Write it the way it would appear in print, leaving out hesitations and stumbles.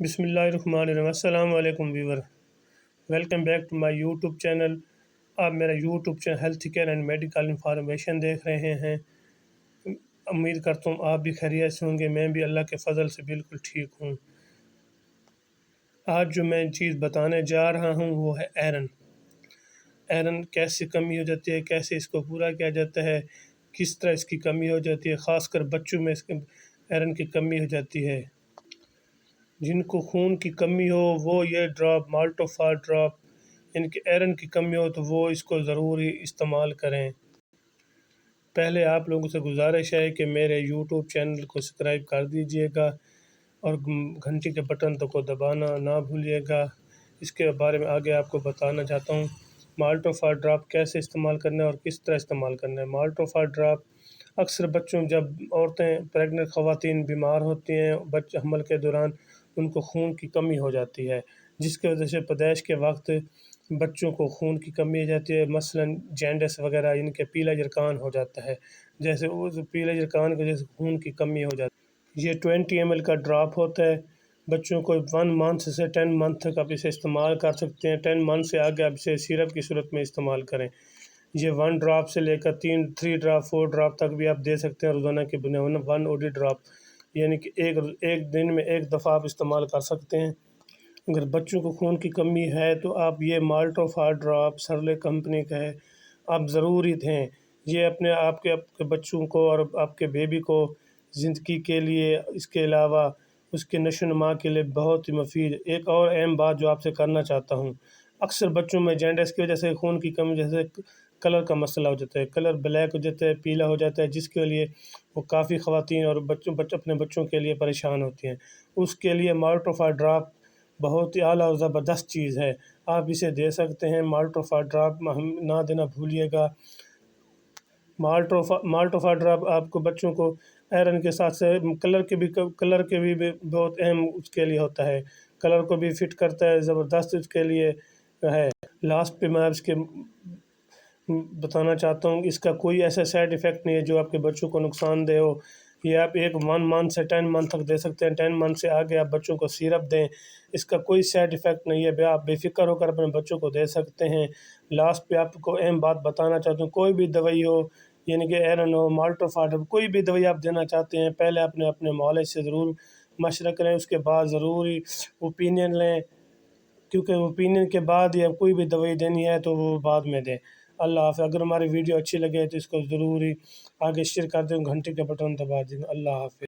بسم اللہ الرحمن الرحیم۔ السلام علیکم viewer, welcome back to my YouTube channel. آپ میرا YouTube channel health care and medical information دیکھ رہے ہیں۔ امید کرتا ہوں آپ بھی خیریت سے ہوں گے، میں بھی اللہ کے فضل سے بالکل ٹھیک ہوں۔ آج جو میں چیز بتانے جا رہا ہوں وہ ہے آئرن۔ آئرن کیسے کمی ہو جاتی ہے، کیسے اس کو پورا کیا جاتا ہے، کس طرح اس کی کمی ہو جاتی ہے، خاص کر بچوں میں اس کے آئرن کی کمی ہو جاتی ہے۔ جن کو خون کی کمی ہو وہ یہ ڈراپ مالٹوفار ڈراپ، ان کے آئرن کی کمی ہو تو وہ اس کو ضروری استعمال کریں۔ پہلے آپ لوگوں سے گزارش ہے کہ میرے یوٹیوب چینل کو سبسکرائب کر دیجئے گا اور گھنٹی کے بٹن کو دبانا نہ بھولیے گا۔ اس کے بارے میں آگے آپ کو بتانا چاہتا ہوں۔ مالٹوفار ڈراپ کیسے استعمال کرنا ہے اور کس طرح استعمال کرنا ہے۔ مالٹوفار ڈراپ اکثر بچوں، جب عورتیں پریگننٹ خواتین بیمار ہوتی ہیں حمل کے دوران، ان کو خون کی کمی ہو جاتی ہے، جس کی وجہ سے پیدائش کے وقت بچوں کو خون کی کمی ہو جاتی ہے، مثلاً جینڈس وغیرہ، ان کے پیلا جرکان ہو جاتا ہے، جیسے اس پیلا جرکان کی وجہ سے خون کی کمی ہو جاتی ہے۔ یہ 20 ml کا ڈراپ ہوتا ہے۔ بچوں کو 1 month سے 10 month تک آپ اسے استعمال کر سکتے ہیں۔ 10 month سے آگے آپ اسے سیرپ کی صورت میں استعمال کریں۔ یہ 1 ڈراپ سے لے کر 3 ڈراپ 4 ڈراپ تک بھی آپ دے سکتے ہیں روزانہ کے بنا 1 OD ڈراپ، یعنی کہ ایک دن میں ایک دفعہ آپ استعمال کر سکتے ہیں۔ اگر بچوں کو خون کی کمی ہے تو آپ یہ مالٹوفار ڈراپ سرلے کمپنی کا ہے، آپ ضروری دیں۔ یہ آپ کے بچوں کو اور آپ کے بیبی کو زندگی کے لیے، اس کے علاوہ اس کے نشو و نما کے لیے بہت ہی مفید۔ ایک اور اہم بات جو آپ سے کرنا چاہتا ہوں، اکثر بچوں میں جینڈس کی وجہ سے خون کی کمی جیسے کلر کا مسئلہ ہو جاتا ہے، کلر بلیک ہو جاتا ہے، پیلا ہو جاتا ہے، جس کے لیے وہ کافی خواتین اور اپنے بچوں کے لیے پریشان ہوتی ہیں۔ اس کے لیے مالٹوفار ڈراپ بہت ہی اعلیٰ اور زبردست چیز ہے، آپ اسے دے سکتے ہیں۔ مالٹوفار ڈراپ نہ دینا بھولیے گا۔ مالٹوفار ڈراپ آپ کو بچوں کو آئرن کے ساتھ سے کلر کے بھی بہت اہم اس کے لیے ہوتا ہے، کلر کو بھی فٹ کرتا ہے، زبردست اس کے لیے ہے۔ لاسٹ پہ میں اس کے بتانا چاہتا ہوں، اس کا کوئی ایسا سائیڈ ایفیکٹ نہیں ہے جو آپ کے بچوں کو نقصان دہ ہو۔ یہ آپ 1 month سے 10 month تک دے سکتے ہیں۔ 10 month سے آگے آپ بچوں کو سیرپ دیں، اس کا کوئی سائیڈ ایفیکٹ نہیں ہے، آپ بے فکر ہو کر اپنے بچوں کو دے سکتے ہیں۔ لاسٹ پہ آپ کو اہم بات بتانا چاہتا ہوں، کوئی بھی دوائی ہو، یعنی کہ آئرن ہو، مالٹوفار ہو، کوئی بھی دوائی آپ دینا چاہتے ہیں، پہلے اپنے معالج سے ضرور مشورہ کریں، اس کے بعد ضروری اوپینین لیں، کیونکہ اوپینین کے بعد ہی اب کوئی بھی دوائی دینی ہے تو وہ بعد میں دیں۔ اللہ حافظ۔ اگر ہماری ویڈیو اچھی لگے تو اس کو ضروری آگے شیئر کر دیں، گھنٹی کا بٹن دبا دیں۔ اللہ حافظ۔